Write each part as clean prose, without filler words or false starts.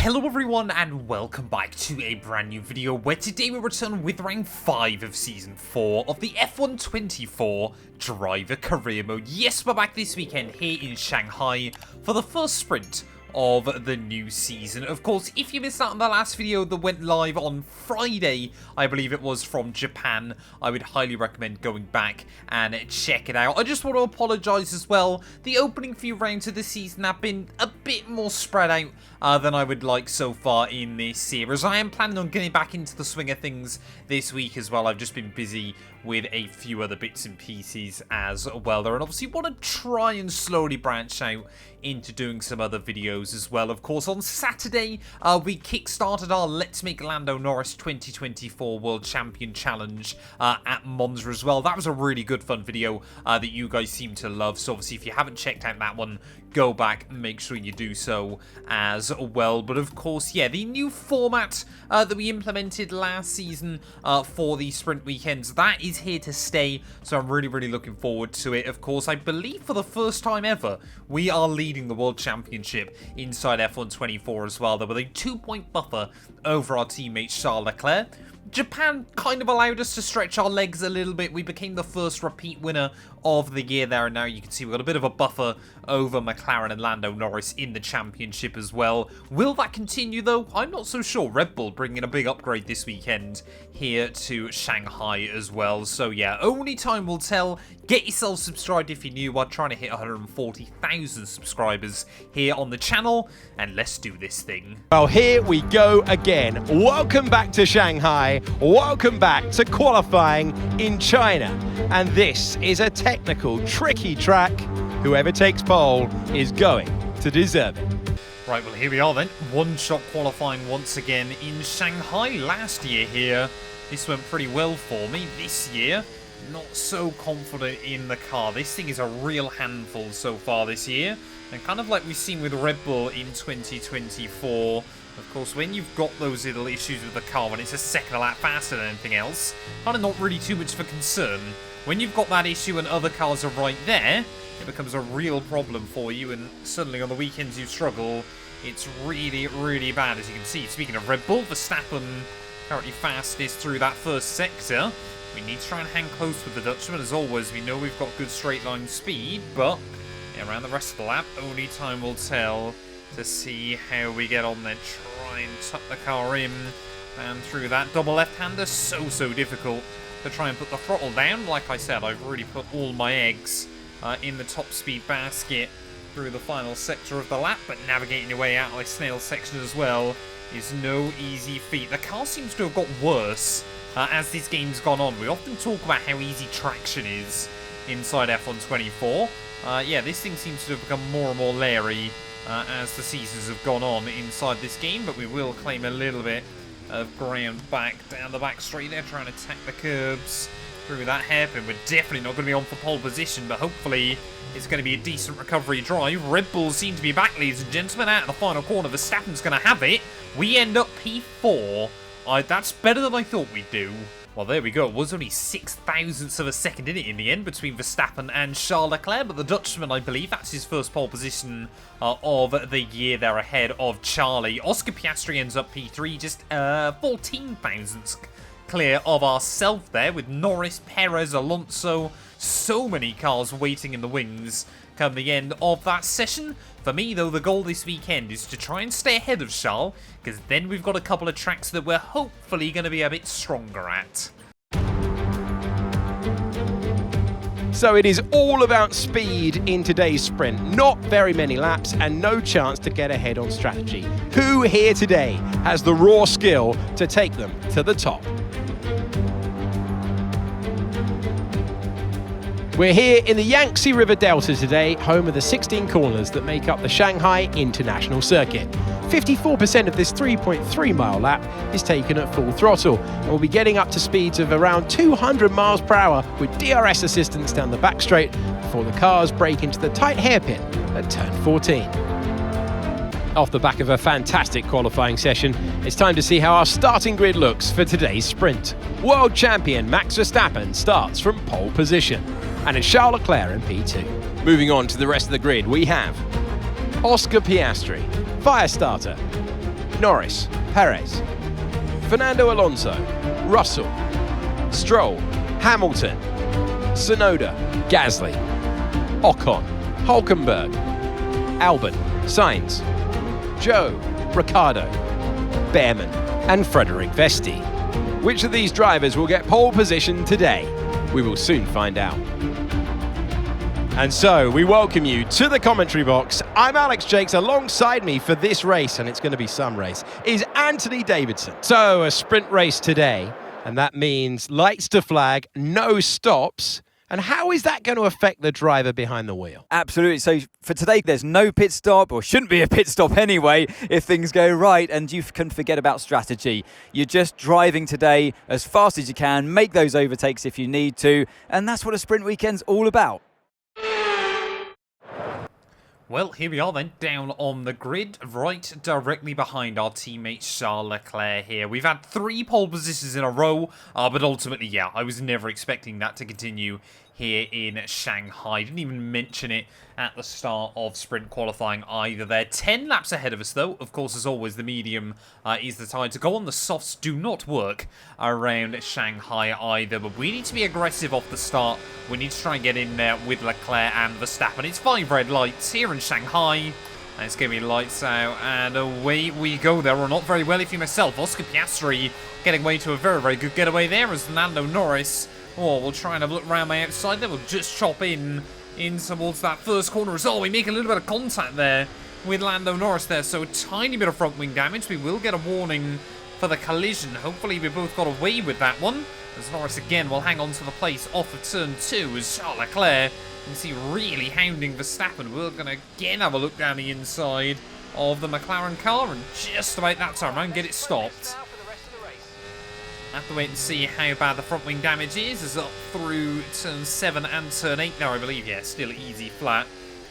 Hello everyone and welcome back to a brand new video where today we return with round 5 of season 4 of the F124 driver career mode. Yes, we're back this weekend here in Shanghai for the first sprint of the new season. Of course, if you missed out on the last video that went live on Friday, I believe it was, from Japan, I would highly recommend going back and check it out. I just want to apologise as well. The opening few rounds of the season have been a bit more spread out than I would like so far in this series. I am planning on getting back into the swing of things this week as well. I've just been busy with a few other bits and pieces as well there, and obviously want to try and slowly branch out into doing some other videos as well. Of course, on Saturday, we kickstarted our Let's Make Lando Norris 2024 World Champion Challenge at Monza as well. That was a really good fun video that you guys seem to love, so obviously if you haven't checked out that one, go back and make sure you do so as well. But of course, yeah, the new format that we implemented last season for the sprint weekends, that is here to stay, so I'm really looking forward to it. Of course, I believe for the first time ever, we are leading the World Championship inside F124 as well, though, with a 2-point buffer over our teammate Charles Leclerc. Japan kind of allowed us to stretch our legs a little bit. We became the first repeat winner of the year there, and now you can see we've got a bit of a buffer over McLaren and Lando Norris in the championship as well. Will that continue though? I'm not so sure. Red Bull bringing a big upgrade this weekend here to Shanghai as well. So yeah, only time will tell. Get yourself subscribed if you're new. We're trying to hit 140,000 subscribers here on the channel, and let's do this thing. Well, here we go again. Welcome back to Shanghai. Welcome back to qualifying in China. And this is a technical, tricky track. Whoever takes pole is going to deserve it. Right, well, here we are then. One-shot qualifying once again in Shanghai. Last year here, this went pretty well for me. This year, not so confident in the car. This thing is a real handful so far this year. And kind of like we've seen with Red Bull in 2024, of course, when you've got those little issues with the car, when it's a second a lap faster than anything else, kind of not really too much of a concern. When you've got that issue and other cars are right there, it becomes a real problem for you, and suddenly on the weekends you struggle. It's really bad, as you can see. Speaking of Red Bull, Verstappen currently fastest through that first sector. We need to try and hang close with the Dutchman. As always, we know we've got good straight line speed, but yeah, around the rest of the lap, only time will tell to see how we get on there. Try and tuck the car in and through that double left-hander. So difficult to try and put the throttle down. Like I said, I've really put all my eggs in the top speed basket through the final sector of the lap, but navigating your way out of this snail section as well is no easy feat. The car seems to have got worse as this game's gone on. We often talk about how easy traction is inside F124. Yeah, this thing seems to have become more and more leery as the seasons have gone on inside this game, but we will claim a little bit of ground back down the back straight there, trying to attack the curbs through that hairpin. We're definitely not going to be on for pole position, but hopefully it's going to be a decent recovery drive. Red Bull seem to be back, ladies and gentlemen, out of the final corner. Verstappen's going to have it. We end up P4. That's better than I thought we'd do. Well, there we go. It was only 6 thousandths of a second in it in the end between Verstappen and Charles Leclerc, but the Dutchman, I believe, that's his first pole position of the year there ahead of Charlie. Oscar Piastri ends up P3, just 14 thousandths clear of ourselves there, with Norris, Perez, Alonso, so many cars waiting in the wings come the end of that session. For me, though, the goal this weekend is to try and stay ahead of Charles, because then we've got a couple of tracks that we're hopefully going to be a bit stronger at. So it is all about speed in today's sprint. Not very many laps and no chance to get ahead on strategy. Who here today has the raw skill to take them to the top? We're here in the Yangtze River Delta today, home of the 16 corners that make up the Shanghai International Circuit. 54% of this 3.3 mile lap is taken at full throttle, and we'll be getting up to speeds of around 200 miles per hour with DRS assistance down the back straight before the cars break into the tight hairpin at turn 14. Off the back of a fantastic qualifying session, it's time to see how our starting grid looks for today's sprint. World champion Max Verstappen starts from pole position, and it's Charles Leclerc in P2. Moving on to the rest of the grid, we have Oscar Piastri, fire starter. Norris, Perez, Fernando Alonso, Russell, Stroll, Hamilton, Tsunoda, Gasly, Ocon, Hulkenberg, Albon, Sainz, Joe, Ricciardo, Behrman and Frederick Vesti. Which of these drivers will get pole position today? We will soon find out. And so we welcome you to the commentary box. I'm Alex Jakes. Alongside me for this race, and it's going to be some race, is Anthony Davidson. So a sprint race today, and that means lights to flag, no stops. And how is that going to affect the driver behind the wheel? Absolutely. So for today, there's no pit stop, or shouldn't be a pit stop anyway, if things go right, and you can forget about strategy. You're just driving today as fast as you can, make those overtakes if you need to, and that's what a sprint weekend's all about. Well, here we are then, down on the grid, right directly behind our teammate Charles Leclerc here. We've had 3 pole positions in a row, but ultimately, yeah, I was never expecting that to continue here in Shanghai. Didn't even mention it at the start of sprint qualifying either. They're 10 laps ahead of us, though. Of course, as always, the medium is the tire to go on. The softs do not work around Shanghai either, but we need to be aggressive off the start. We need to try and get in there with Leclerc and Verstappen. It's 5 red lights here in Shanghai. And it's going to be lights out, and away we go there. Or not very well if you myself. Oscar Piastri getting away to a very, very good getaway there as Lando Norris. Oh, we'll try and have a look around my outside there. We'll just chop in towards that first corner as well. We make a little bit of contact there with Lando Norris there. So a tiny bit of front wing damage. We will get a warning for the collision. Hopefully we both got away with that one. As Norris again will hang on to the place off of turn 2 as Charles Leclerc, you can see, really hounding Verstappen. We're going to again have a look down the inside of the McLaren car, and just about that time around get it stopped. Have to wait and see how bad the front wing damage is. It's up through turn 7 and turn 8 now, I believe. Yeah, still easy flat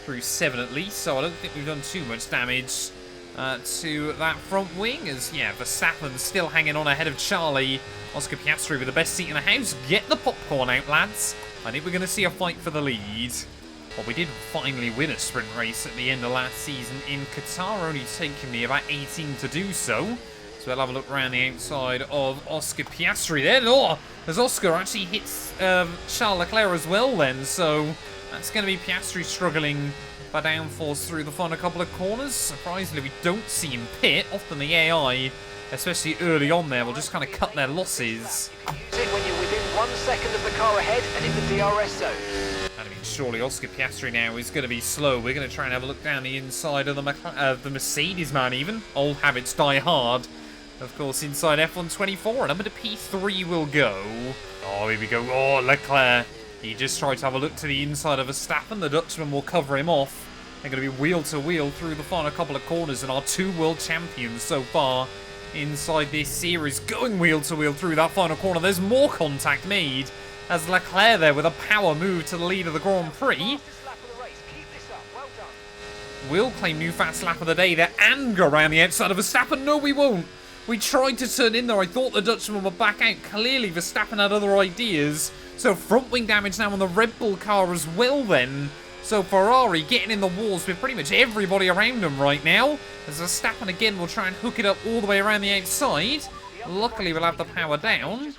through 7 at least. So I don't think we've done too much damage to that front wing. As, yeah, Verstappen still hanging on ahead of Charlie. Oscar Piastri with the best seat in the house. Get the popcorn out, lads. I think we're going to see a fight for the lead. Well, we did finally win a sprint race at the end of last season in Qatar. Only taking me about 18 to do so. So we'll have a look around the outside of Oscar Piastri there. Oh, as Oscar actually hits Charles Leclerc as well then. So that's going to be Piastri struggling by downforce through the final couple of corners. Surprisingly, we don't see him pit. Often the AI, especially early on there, will just kind of cut their losses. When you're within 1 second of the car ahead and in the DRS zone. I mean, surely Oscar Piastri now is going to be slow. We're going to try and have a look down the inside of the Mercedes man even. Old habits die hard. Of course, inside F124, and number to P3 will go. Oh, here we go. Oh, Leclerc. He just tried to have a look to the inside of Verstappen. The Dutchman will cover him off. They're going to be wheel to wheel through the final couple of corners, and our 2 world champions so far inside this series going wheel to wheel through that final corner. There's more contact made as Leclerc there with a power move to the lead of the Grand Prix. We'll claim new fast lap of the day there and go around the outside of Verstappen. No, we won't. We tried to turn in there. I thought the Dutchman would back out. Clearly, Verstappen had other ideas. So front wing damage now on the Red Bull car as well then. So Ferrari getting in the walls with pretty much everybody around them right now. As Verstappen again will try and hook it up all the way around the outside. Luckily, we'll have the power down.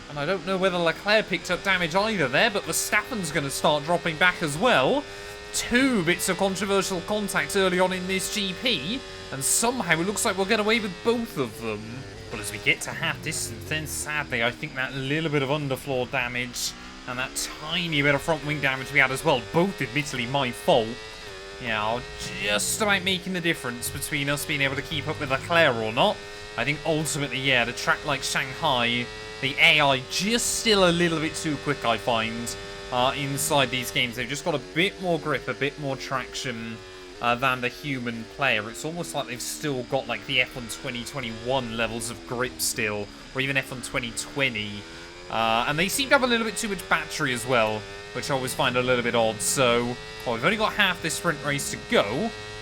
And I don't know whether Leclerc picked up damage either there, but Verstappen's going to start dropping back as well. 2 bits of controversial contact early on in this GP. And somehow it looks like we'll get away with both of them. But as we get to half distance, then sadly, I think that little bit of underfloor damage and that tiny bit of front wing damage we had as well, both admittedly my fault, yeah, just about making the difference between us being able to keep up with Leclerc or not. I think ultimately, yeah, the track like Shanghai, the AI just still a little bit too quick, I find, inside these games. They've just got a bit more grip, a bit more traction than the human player. It's almost like they've still got like the F1 2021 levels of grip still, or even F1 2020. And they seem to have a little bit too much battery as well, which I always find a little bit odd. So, well, we've only got half this sprint race to go.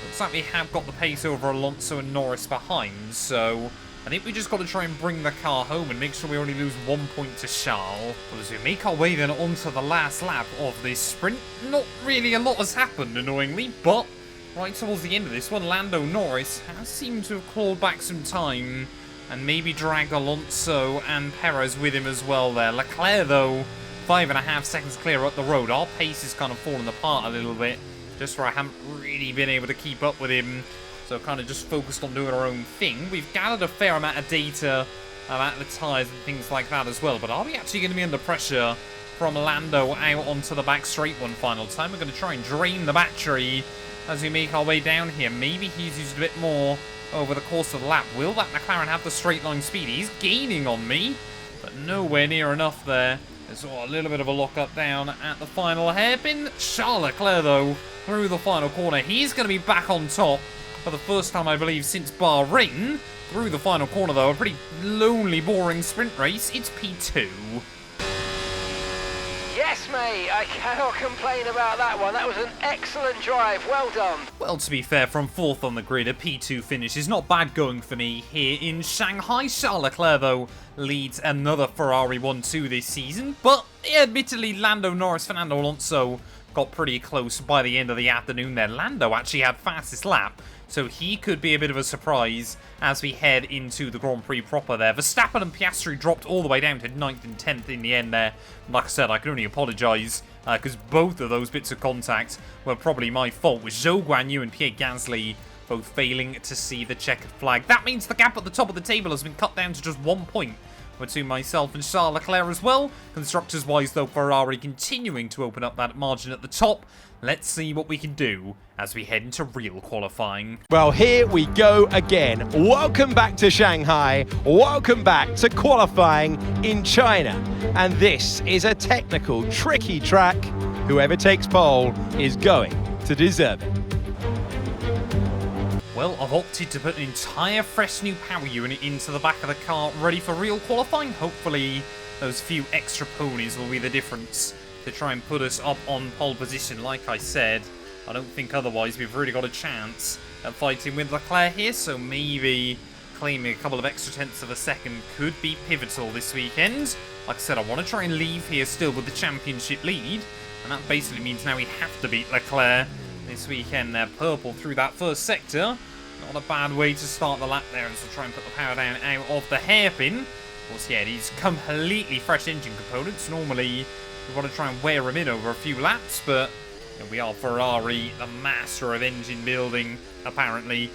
Looks like we have got the pace over Alonso and Norris behind, so I think we just got to try and bring the car home and make sure we only lose 1 point to Charles. Well, as we make our way then onto the last lap of this sprint, not really a lot has happened, annoyingly, but right towards the end of this one, Lando Norris has seemed to have clawed back some time and maybe dragged Alonso and Perez with him as well there. Leclerc, though, 5.5 seconds clear up the road. Our pace is kind of fallen apart a little bit, just where I haven't really been able to keep up with him. So kind of just focused on doing our own thing. We've gathered a fair amount of data about the tyres and things like that as well. But are we actually going to be under pressure from Lando out onto the back straight one final time? We're going to try and drain the battery as we make our way down here. Maybe he's used a bit more over the course of the lap. Will that McLaren have the straight line speed? He's gaining on me, but nowhere near enough there. There's a little bit of a lock-up down at the final hairpin. Charles Leclerc, though, through the final corner. He's going to be back on top for the first time, I believe, since Bahrain. Through the final corner, though, a pretty lonely, boring sprint race. It's P2. Yes, mate, I cannot complain about that one. That was an excellent drive. Well done. Well, to be fair, from 4th on the grid, a P2 finish is not bad going for me here in Shanghai. Charles Leclerc, though, leads another Ferrari 1-2 this season. But, admittedly, Lando Norris, Fernando Alonso got pretty close by the end of the afternoon there. Lando actually had fastest lap, so he could be a bit of a surprise as we head into the Grand Prix proper there. Verstappen and Piastri dropped all the way down to 9th and 10th in the end there. Like I said, I can only apologise because both of those bits of contact were probably my fault, with Zhou Guanyu and Pierre Gasly both failing to see the checkered flag. That means the gap at the top of the table has been cut down to just 1 point between myself and Charles Leclerc as well. Constructors-wise, though, Ferrari continuing to open up that margin at the top. Let's see what we can do as we head into real qualifying. Well, here we go again. Welcome back to Shanghai. Welcome back to qualifying in China. And this is a technical, tricky track. Whoever takes pole is going to deserve it. Well, I've opted to put an entire fresh new power unit into the back of the car, ready for real qualifying. Hopefully, those few extra ponies will be the difference to try and put us up on pole position. Like I said, I don't think otherwise we've really got a chance at fighting with Leclerc here, so maybe claiming a couple of extra tenths of a second could be pivotal this weekend. Like I said, I want to try and leave here still with the championship lead, and that basically means now we have to beat Leclerc this weekend. They're purple through that first sector. Not a bad way to start the lap there, and so try and put the power down out of the hairpin. Of course, yeah, these completely fresh engine components. Normally, we want to try and wear them in over a few laps, but you know, we are Ferrari, the master of engine building, apparently.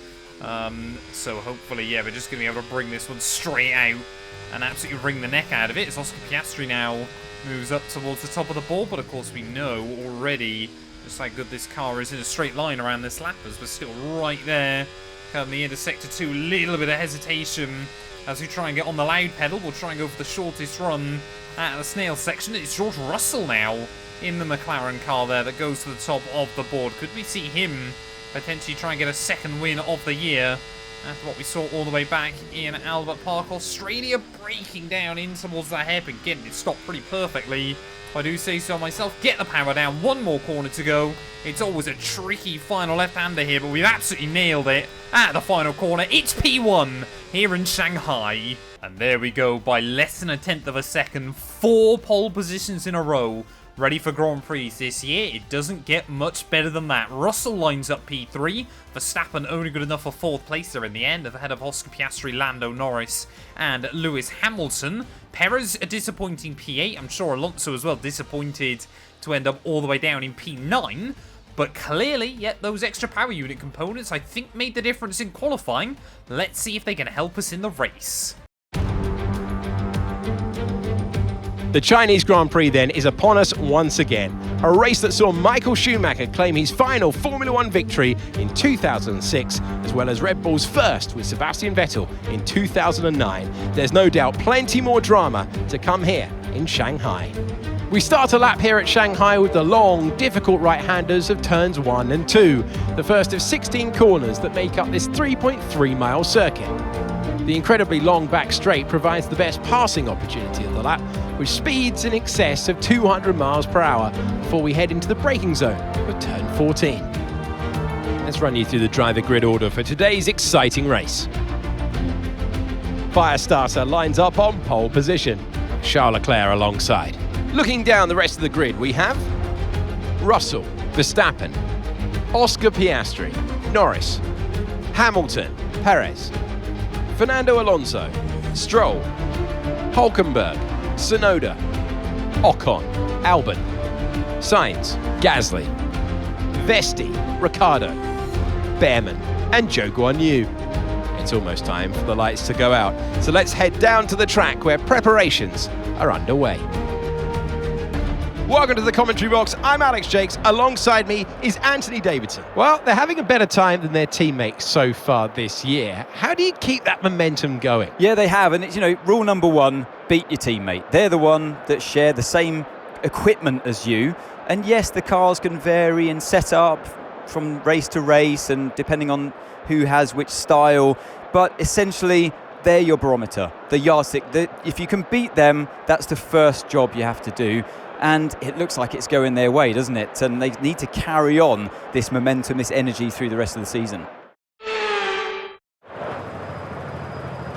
So hopefully, yeah, we're just going to be able to bring this one straight out and absolutely wring the neck out of it. As Oscar Piastri now moves up towards the top of the board, but of course we know already just how good this car is in a straight line around this lap, as we're still right there. Coming into sector 2, little bit of hesitation as we try and get on the loud pedal. We'll try and go for the shortest run out of the snail section. It's George Russell now in the McLaren car there that goes to the top of the board. Could we see him potentially try and get a second win of the year after what we saw all the way back in Albert Park, Australia? Breaking down in towards that hairpin, getting it stopped pretty perfectly, if I do say so myself. Get the power down, one more corner to go. It's always a tricky final left-hander here, but we've absolutely nailed it at the final corner. It's P1 here in Shanghai. And there we go, by less than a tenth of a second, 4 pole positions in a row. Ready for Grand Prix this year. It doesn't get much better than that. Russell lines up P3. Verstappen only good enough for 4th place there in the end, ahead of Oscar Piastri, Lando Norris, and Lewis Hamilton. Perez a disappointing P8. I'm sure Alonso as well disappointed to end up all the way down in P9. But clearly, yet those extra power unit components I think made the difference in qualifying. Let's see if they can help us in the race. The Chinese Grand Prix then is upon us once again. A race that saw Michael Schumacher claim his final Formula One victory in 2006, as well as Red Bull's first with Sebastian Vettel in 2009. There's no doubt plenty more drama to come here in Shanghai. We start a lap here at Shanghai with the long, difficult right-handers of turns 1 and 2, the first of 16 corners that make up this 3.3-mile circuit. The incredibly long back straight provides the best passing opportunity of the lap, with speeds in excess of 200 miles per hour before we head into the braking zone of turn 14. Let's run you through the driver grid order for today's exciting race. Firestarter lines up on pole position, Charles Leclerc alongside. Looking down the rest of the grid, we have Russell, Verstappen, Oscar Piastri, Norris, Hamilton, Perez, Fernando Alonso, Stroll, Hulkenberg, Tsunoda, Ocon, Albon, Sainz, Gasly, Vesti, Ricciardo, Behrman and Zhou Guanyu. It's almost time for the lights to go out, so let's head down to the track where preparations are underway. Welcome to the commentary box. I'm Alex Jakes. Alongside me is Anthony Davidson. Well, they're having a better time than their teammates so far this year. How do you keep that momentum going? Yeah, they have, and it's, rule number one, beat your teammate. They're the one that share the same equipment as you, and yes, the cars can vary and set up from race to race and depending on who has which style, but essentially they're your barometer, the yardstick. If you can beat them, that's the first job you have to do. And it looks like it's going their way, doesn't it? And they need to carry on this momentum, this energy through the rest of the season.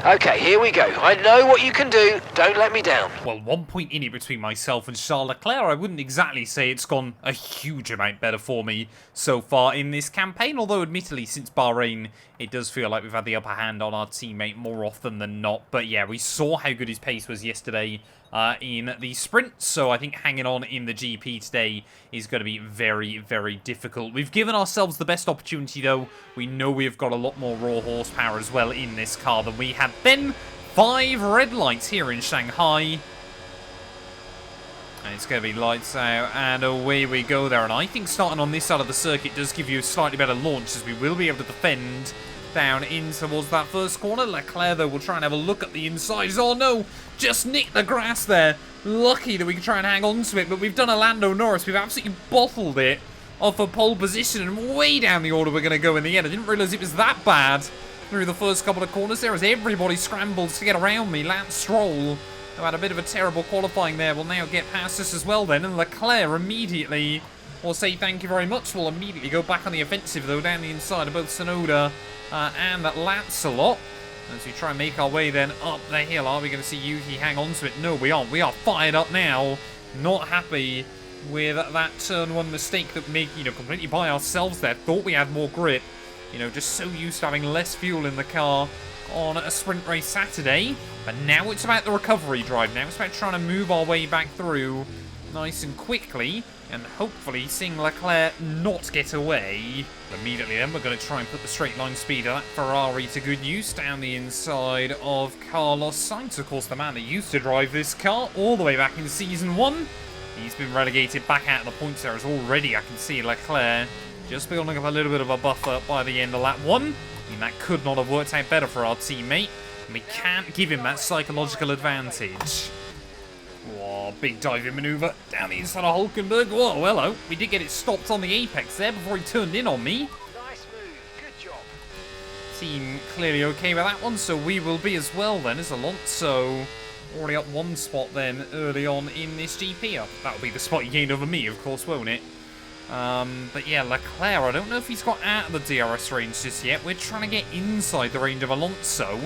Okay, here we go. I know what you can do. Don't let me down. Well, 1 point in it between myself and Charles Leclerc. I wouldn't exactly say it's gone a huge amount better for me so far in this campaign, although admittedly since Bahrain it does feel like we've had the upper hand on our teammate more often than not. But yeah, we saw how good his pace was yesterday in the sprint, so I think hanging on in the GP today is going to be very, very difficult. We've given ourselves the best opportunity though. We know we've got a lot more raw horsepower as well in this car than we had then. 5 red lights here in Shanghai. And it's going to be lights out, and away we go there. And I think starting on this side of the circuit does give you a slightly better launch, as we will be able to defend down in towards that first corner. Leclerc, though, will try and have a look at the insides. Oh, no! Just nicked the grass there. Lucky that we can try and hang on to it, but we've done a Lando Norris. We've absolutely bottled it off a pole position, and way down the order we're going to go in the end. I didn't realise it was that bad through the first couple of corners there, as everybody scrambles to get around me. Lance Stroll, who had a bit of a terrible qualifying there, will now get past us as well then, and Leclerc immediately will say thank you very much. We'll immediately go back on the offensive, though, down the inside of both Tsunoda and Lancelot. As we try and make our way then up the hill. Are we going to see Yuki hang on to it? No, we aren't. We are fired up now. Not happy with that turn one mistake that we made, completely by ourselves there. Thought we had more grip. Just so used to having less fuel in the car on a sprint race Saturday. But now it's about the recovery drive. Now it's about trying to move our way back through nice and quickly, and hopefully seeing Leclerc not get away. Immediately then, we're going to try and put the straight line speed of that Ferrari to good use down the inside of Carlos Sainz, of course the man that used to drive this car all the way back in Season 1. He's been relegated back out of the points there, as already I can see Leclerc just building up a little bit of a buffer by the end of lap 1. I mean, that could not have worked out better for our teammate, and we can't give him that psychological advantage. Whoa, big diving manoeuvre down the inside of Hulkenberg. Whoa, hello. We did get it stopped on the apex there before he turned in on me. Nice move. Good job. Team clearly okay with that one, so we will be as well then, as Alonso already up 1 spot then early on in this GP. That'll be the spot he gained over me, of course, won't it? But yeah, Leclerc, I don't know if he's got out of the DRS range just yet. We're trying to get inside the range of Alonso.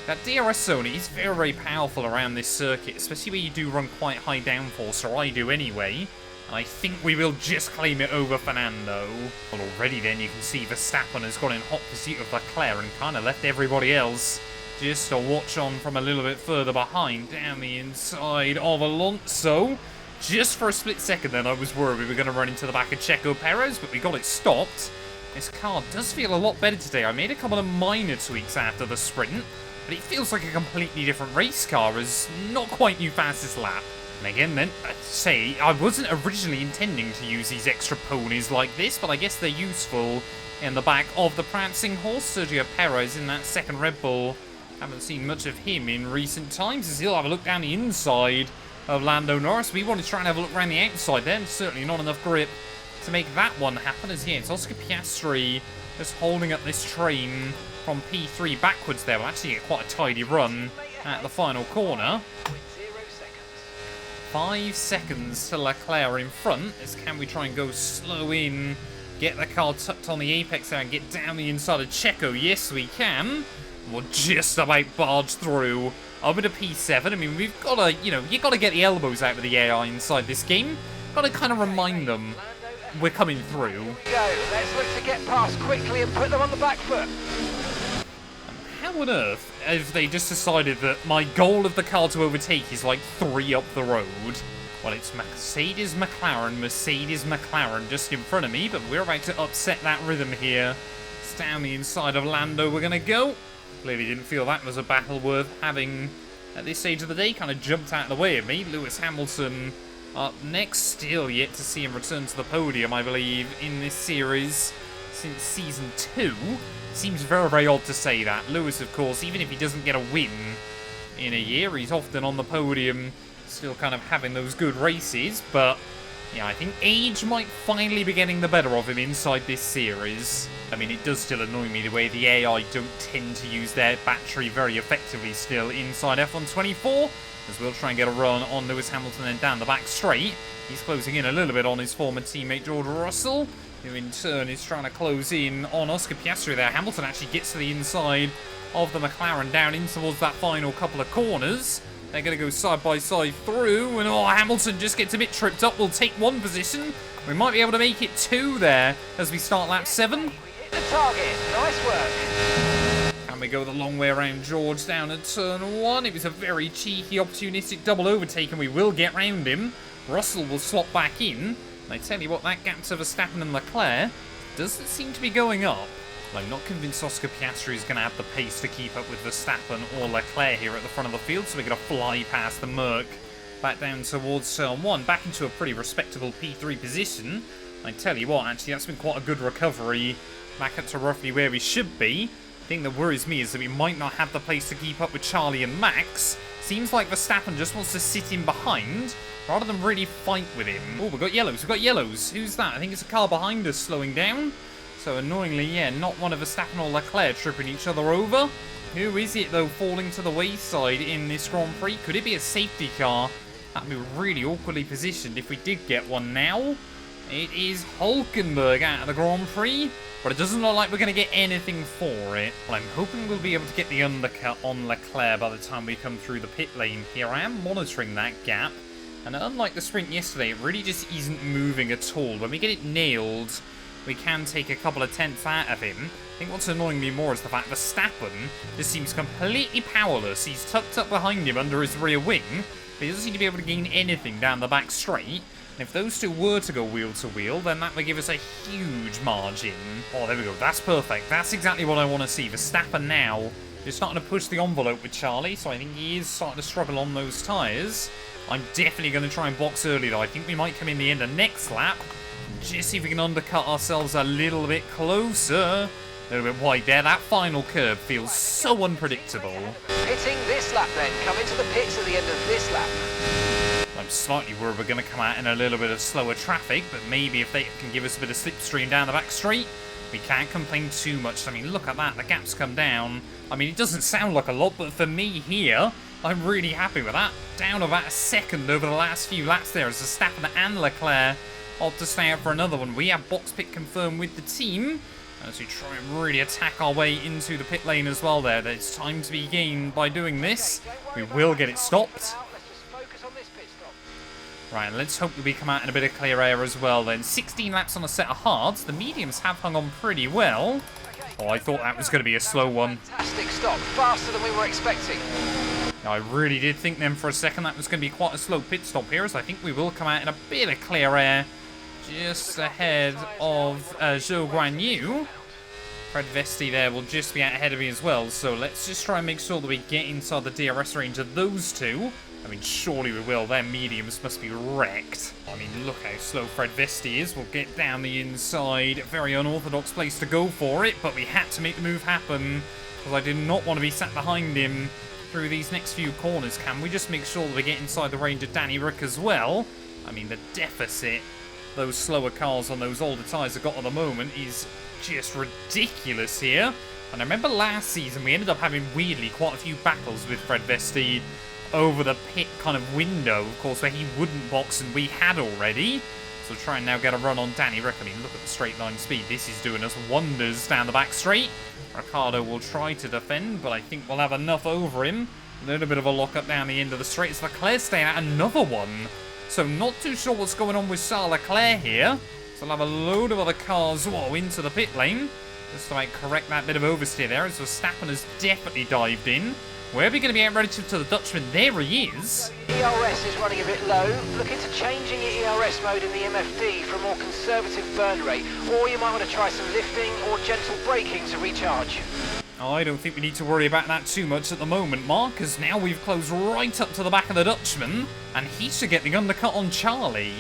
That DRS zone is very, very powerful around this circuit, especially where you do run quite high downforce, or I do anyway. And I think we will just claim it over Fernando. Well, already then you can see Verstappen has got in hot pursuit of Leclerc and kind of left everybody else just to watch on from a little bit further behind down the inside of Alonso. Just for a split second then I was worried we were going to run into the back of Checo Perez, but we got it stopped. This car does feel a lot better today. I made a couple of minor tweaks after the sprint, but it feels like a completely different race car, as not quite new fastest lap. And again then, I'd say, I wasn't originally intending to use these extra ponies like this, but I guess they're useful in the back of the prancing horse. Sergio Perez in that second Red Bull. Haven't seen much of him in recent times, as he'll have a look down the inside of Lando Norris. We wanted to try and have a look around the outside then. Certainly not enough grip to make that one happen, as yeah, it's Oscar Piastri just holding up this train from P3 backwards there. We'll actually get quite a tidy run at the final corner. 5 seconds to Leclerc in front, as can we try and go slow in, get the car tucked on the apex there and get down the inside of Checo? Yes, we can. We'll just about barge through up into P7. I mean, we've got to, you got to get the elbows out of the AI inside this game. Got to kind of remind them we're coming through. Here we go. Let's look to get past quickly and put them on the back foot. How on earth have they just decided that my goal of the car to overtake is like 3 up the road? Well, it's Mercedes McLaren just in front of me, but we're about to upset that rhythm here. It's down the inside of Lando we're going to go. Clearly didn't feel that was a battle worth having at this stage of the day. Kind of jumped out of the way of me. Lewis Hamilton up next. Still yet to see him return to the podium, I believe, in this series since Season 2. Seems very, very odd to say that. Lewis, of course, even if he doesn't get a win in a year, he's often on the podium, still kind of having those good races. But, yeah, I think age might finally be getting the better of him inside this series. I mean, it does still annoy me the way the AI don't tend to use their battery very effectively still inside F1 24, as we'll try and get a run on Lewis Hamilton and down the back straight. He's closing in a little bit on his former teammate George Russell, who in turn is trying to close in on Oscar Piastri there. Hamilton actually gets to the inside of the McLaren down in towards that final couple of corners. They're going to go side by side through, and Hamilton just gets a bit tripped up. We'll take 1 position. We might be able to make it 2 there as we start lap 7. We hit the target. Nice work. And we go the long way around George down at turn 1. It was a very cheeky, opportunistic double overtake, and we will get round him. Russell will slot back in. And I tell you what, that gap to Verstappen and Leclerc doesn't seem to be going up. I'm not convinced Oscar Piastri is going to have the pace to keep up with Verstappen or Leclerc here at the front of the field, so we're going to fly past the Merc back down towards turn 1, back into a pretty respectable P3 position. I tell you what, actually, that's been quite a good recovery back up to roughly where we should be. The thing that worries me is that we might not have the pace to keep up with Charlie and Max. Seems like Verstappen just wants to sit in behind rather than really fight with him. Oh, we've got yellows. Who's that? I think it's a car behind us slowing down. So annoyingly, yeah, not one of Verstappen or Leclerc tripping each other over. Who is it, though, falling to the wayside in this Grand Prix? Could it be a safety car? That'd be really awkwardly positioned if we did get one now. It is Hulkenberg out of the Grand Prix, but it doesn't look like we're going to get anything for it. Well, I'm hoping we'll be able to get the undercut on Leclerc by the time we come through the pit lane here. I am monitoring that gap, and unlike the sprint yesterday, it really just isn't moving at all. When we get it nailed, we can take a couple of tenths out of him. I think what's annoying me more is the fact Verstappen just seems completely powerless. He's tucked up behind him under his rear wing, but he doesn't seem to be able to gain anything down the back straight. And if those two were to go wheel to wheel, then that would give us a huge margin. Oh, there we go. That's perfect. That's exactly what I want to see. Verstappen now is starting to push the envelope with Charlie, so I think he is starting to struggle on those tyres. I'm definitely going to try and box early, though. I think we might come in the end of next lap. Just see if we can undercut ourselves a little bit closer. A little bit wide there. That final curve feels so unpredictable. Pitting this lap then. Come into the pits at the end of this lap. I'm slightly worried we're going to come out in a little bit of slower traffic, but maybe if they can give us a bit of slipstream down the back straight, we can't complain too much. I mean, look at that. The gap's come down. I mean, it doesn't sound like a lot, but for me here, I'm really happy with that. Down about a second over the last few laps there as Verstappen and Leclerc opt to stay out for another one. We have box pit confirmed with the team as we try and really attack our way into the pit lane as well there. There's time to be gained by doing this. We will get it stopped. Right, let's hope that we come out in a bit of clear air as well then. 16 laps on a set of hards. The mediums have hung on pretty well. Oh, I thought that was going to be a slow one. Fantastic stop, faster than we were expecting. I really did think then for a second that was going to be quite a slow pit stop here, as I think we will come out in a bit of clear air just ahead of Zhou Guanyu. Fred Vesti there will just be out ahead of me as well, so let's just try and make sure that we get inside the DRS range of those two. I mean, surely we will. Their mediums must be wrecked. I mean, look how slow Fred Vesti is. We'll get down the inside. Very unorthodox place to go for it, but we had to make the move happen because I did not want to be sat behind him through these next few corners. Can we just make sure that we get inside the range of Danny Rick as well? I mean, the deficit those slower cars on those older tyres have got at the moment is just ridiculous here. And I remember last season we ended up having, weirdly, quite a few battles with Fred Vesti over the pit kind of window, of course, where he wouldn't box and we had already. So try and now get a run on Danny Rick. I mean, look at the straight line speed. This is doing us wonders down the back straight. Ricciardo will try to defend, but I think we'll have enough over him. A little bit of a lock-up down the end of the straight. It's Leclerc staying out another one. So not too sure what's going on with Charles Leclerc here. It's So I'll have a load of other cars, whoa, into the pit lane. Just to correct that bit of oversteer there, as Verstappen has definitely dived in. Where are we going to be at relative to the Dutchman? There he is. ERS is running a bit low. Look into changing your ERS mode in the MFD for a more conservative burn rate. Or you might want to try some lifting or gentle braking to recharge. I don't think we need to worry about that too much at the moment, Mark, because now we've closed right up to the back of the Dutchman, and he should get the undercut on Charlie.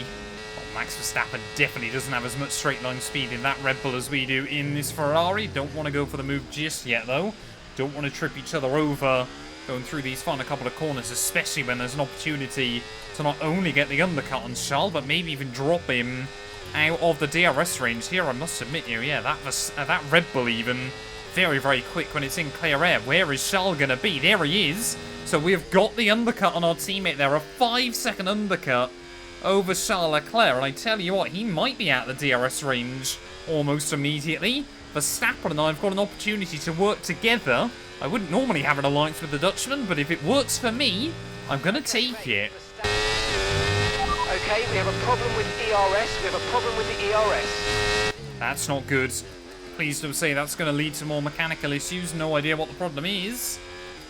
Well, Max Verstappen definitely doesn't have as much straight line speed in that Red Bull as we do in this Ferrari. Don't want to go for the move just yet, though. Don't want to trip each other over going through these final couple of corners, especially when there's an opportunity to not only get the undercut on Charles, but maybe even drop him out of the DRS range here. I must admit, yeah, that Red Bull even very, very quick when it's in clear air. Where is Charles going to be? There he is. So we've got the undercut on our teammate there, a 5-second undercut over Charles Leclerc, and I tell you what, he might be out the DRS range almost immediately. Verstappen and I have got an opportunity to work together. I wouldn't normally have an alliance with the Dutchman, but if it works for me, I'm going to take it. Okay, we have a problem with ERS. We have a problem with the ERS. That's not good. Please don't say that's going to lead to more mechanical issues. No idea what the problem is.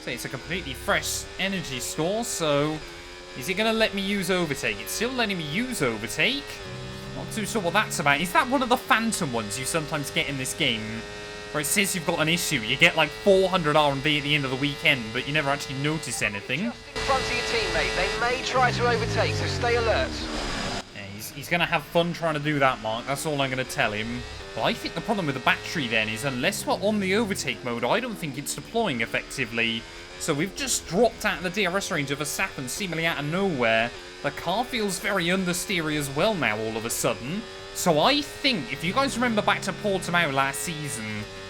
Say it's a completely fresh energy store, so is it going to let me use overtake? It's still letting me use overtake. Not too sure what that's about. Is that one of the phantom ones you sometimes get in this game? Where it says you've got an issue. You get like 400 R&B at the end of the weekend, but you never actually notice anything. Just in front of your teammate. They may try to overtake, so stay alert. Yeah, he's going to have fun trying to do that, Mark. That's all I'm going to tell him. Well, I think the problem with the battery then is unless we're on the overtake mode, I don't think it's deploying effectively. So we've just dropped out of the DRS range of Verstappen, seemingly out of nowhere. The car feels very understeery as well now all of a sudden. So I think, if you guys remember back to Portimao last season,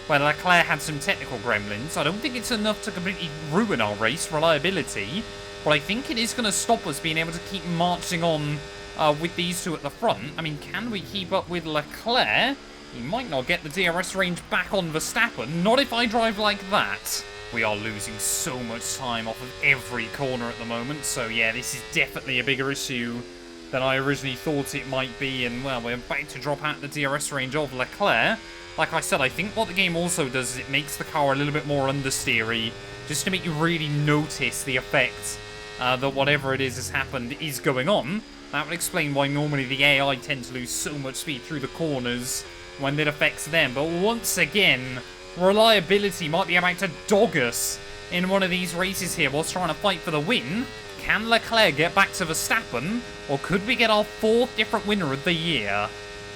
where Leclerc had some technical gremlins, I don't think it's enough to completely ruin our race reliability, but I think it is going to stop us being able to keep marching on with these two at the front. I mean, can we keep up with Leclerc? He might not get the DRS range back on Verstappen, not if I drive like that. We are losing so much time off of every corner at the moment, so yeah, this is definitely a bigger issue than I originally thought it might be, and well, we're about to drop out the DRS range of Leclerc. Like I said, I think what the game also does is it makes the car a little bit more understeery, just to make you really notice the effect that whatever it is has happened is going on. That would explain why normally the AI tend to lose so much speed through the corners when it affects them. But once again, reliability might be about to dog us in one of these races here whilst trying to fight for the win. Can Leclerc get back to Verstappen, or could we get our 4th different winner of the year?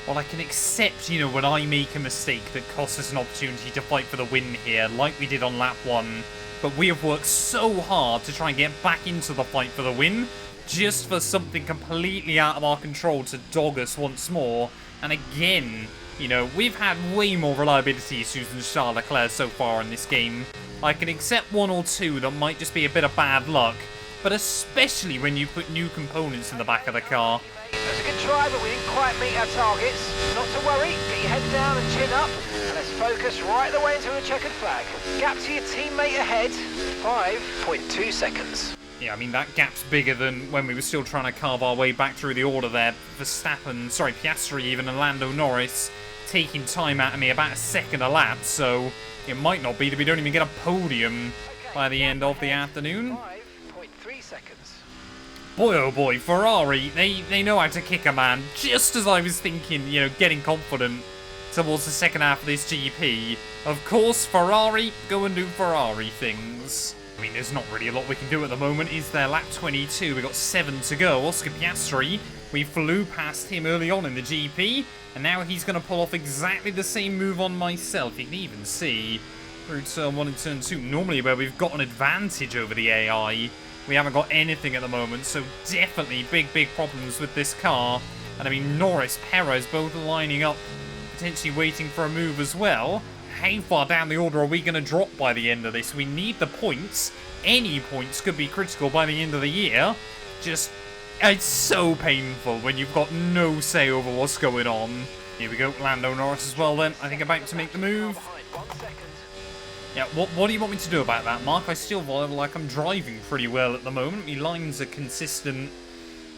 Well, I can accept, you know, when I make a mistake that costs us an opportunity to fight for the win here, like we did on lap 1. But we have worked so hard to try and get back into the fight for the win, just for something completely out of our control to dog us once more. And again, you know, we've had way more reliability issues than Charles Leclerc so far in this game. I can accept 1 or 2 that might just be a bit of bad luck, but especially when you put new components in the back of the car. It was a good try, but we didn't quite meet our targets. Not to worry, get your head down and chin up, and let's focus right the way into a checkered flag. Gap to your teammate ahead, 5.2 seconds. Yeah, I mean, that gap's bigger than when we were still trying to carve our way back through the order there. Piastri even, and Lando Norris taking time out of me about a second a lap, so it might not be that we don't even get a podium by the end of the afternoon. 5.3 seconds. Boy, oh boy, Ferrari, they know how to kick a man. Just as I was thinking, you know, getting confident towards the second half of this GP. Of course, Ferrari, go and do Ferrari things. I mean, there's not really a lot we can do at the moment, is there? Lap 22, we've got 7 to go. Oscar Piastri, we flew past him early on in the GP, and now he's going to pull off exactly the same move on myself. You can even see through turn 1 and turn 2, normally where we've got an advantage over the AI, we haven't got anything at the moment, so definitely big problems with this car. And I mean, Norris, Perez both lining up, potentially waiting for a move as well. How far down the order are we going to drop by the end of this? We need the points. Any points could be critical by the end of the year. Just, it's so painful when you've got no say over what's going on. Here we go, Lando Norris as well then. I think about to make the move. Yeah, what do you want me to do about that, Mark? I still feel like I'm driving pretty well at the moment. My lines are consistent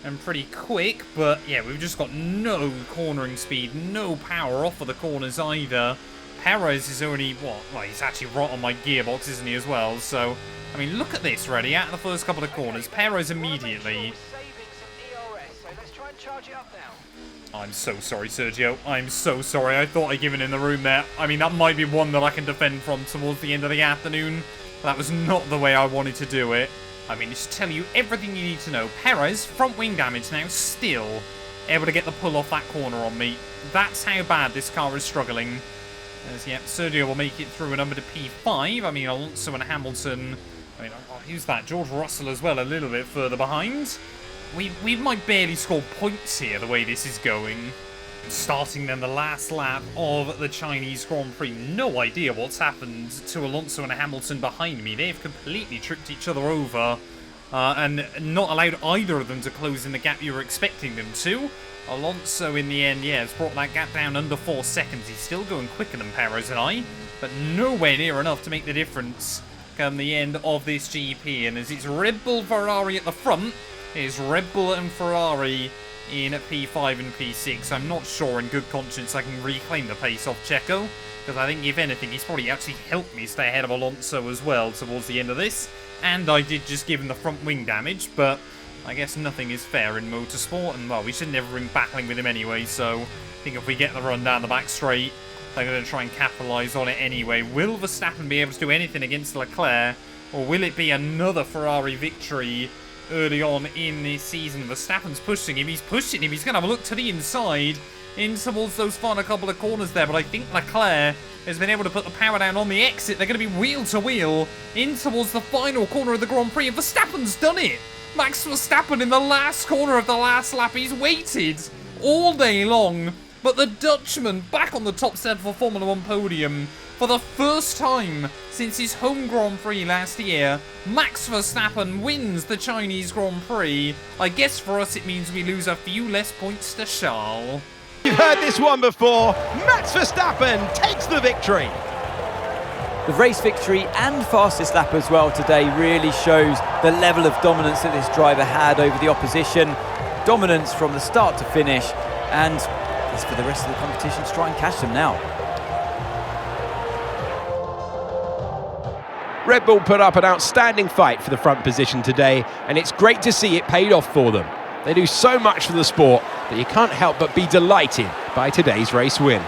and pretty quick, but yeah, we've just got no cornering speed, no power off of the corners either. Perez is only, what? Well, he's actually right on my gearbox, isn't he, as well? So, I mean, look at this, ready? Out of the first couple of corners, Perez immediately. I'm so sorry, Sergio. I'm so sorry. I thought I'd given in the room there. I mean, that might be one that I can defend from towards the end of the afternoon. That was not the way I wanted to do it. I mean, just tell you everything you need to know. Perez, front wing damage now, still able to get the pull off that corner on me. That's how bad this car is struggling. As, yep, Sergio will make it through a number to P5. I mean, Alonso and Hamilton. I mean, oh, who's that? George Russell as well, a little bit further behind. We might barely score points here, the way this is going. Starting then the last lap of the Chinese Grand Prix. No idea what's happened to Alonso and Hamilton behind me. They've completely tripped each other over and not allowed either of them to close in the gap you were expecting them to. Alonso, in the end, yeah, has brought that gap down under 4 seconds. He's still going quicker than Perez and I, but nowhere near enough to make the difference come the end of this GP. And as it's Red Bull, Ferrari at the front, it's Red Bull and Ferrari in P5 and P6. I'm not sure in good conscience I can reclaim the pace off Checo, because I think, if anything, he's probably actually helped me stay ahead of Alonso as well towards the end of this. And I did just give him the front wing damage, but I guess nothing is fair in motorsport, and, well, we should never have been battling with him anyway, so I think if we get the run down the back straight, they're going to try and capitalise on it anyway. Will Verstappen be able to do anything against Leclerc, or will it be another Ferrari victory early on in this season? Verstappen's pushing him, he's pushing him, he's going to have a look to the inside, in towards those final couple of corners there, but I think Leclerc has been able to put the power down on the exit. They're going to be wheel to wheel in towards the final corner of the Grand Prix, and Verstappen's done it! Max Verstappen in the last corner of the last lap, he's waited all day long, but the Dutchman back on the top set for Formula 1 podium for the first time since his home Grand Prix last year. Max Verstappen wins the Chinese Grand Prix. I guess for us it means we lose a few less points to Charles. You've heard this one before. Max Verstappen takes the victory. The race victory and fastest lap as well today really shows the level of dominance that this driver had over the opposition. Dominance from the start to finish, and it's for the rest of the competition to try and catch them now. Red Bull put up an outstanding fight for the front position today, and it's great to see it paid off for them. They do so much for the sport that you can't help but be delighted by today's race win.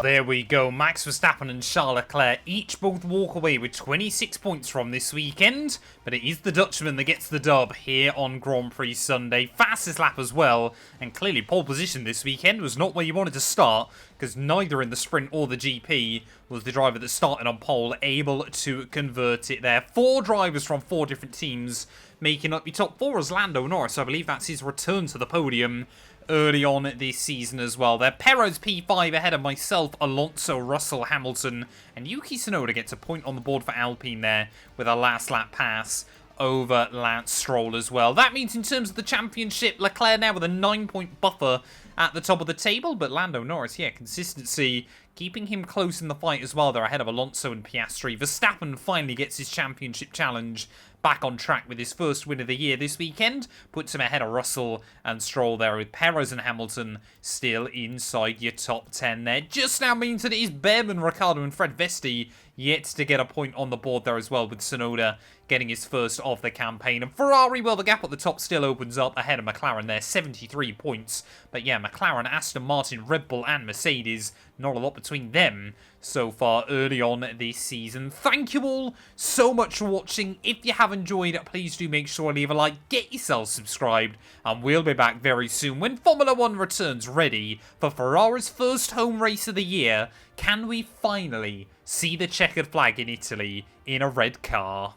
There we go, Max Verstappen and Charles Leclerc each both walk away with 26 points from this weekend, but it is the Dutchman that gets the dub here on Grand Prix Sunday. Fastest lap as well, and clearly pole position this weekend was not where you wanted to start, because neither in the sprint or the GP was the driver that started on pole able to convert it there. 4 drivers from 4 different teams making up the top 4 as Lando Norris. I believe that's his return to the podium early on this season as well. There, Perez P5 ahead of myself, Alonso, Russell, Hamilton, and Yuki Tsunoda gets a point on the board for Alpine there with a last lap pass over Lance Stroll as well. That means in terms of the championship, Leclerc now with a 9-point buffer at the top of the table, but Lando Norris, yeah, consistency keeping him close in the fight as well. They're ahead of Alonso and Piastri. Verstappen finally gets his championship challenge back on track with his first win of the year this weekend. Puts him ahead of Russell and Stroll there, with Perez and Hamilton still inside your top 10 there. Just now means that it is Behrman, Ricciardo and Fred Vesti yet to get a point on the board there as well, with Tsunoda getting his first of the campaign. And Ferrari, well, the gap at the top still opens up ahead of McLaren there, 73 points. But yeah, McLaren, Aston Martin, Red Bull and Mercedes, not a lot between them so far early on this season. Thank you all so much for watching. If you have enjoyed, please do make sure to leave a like, get yourself subscribed, and we'll be back very soon when Formula 1 returns ready for Ferrari's first home race of the year. Can we finally see the checkered flag in Italy in a red car?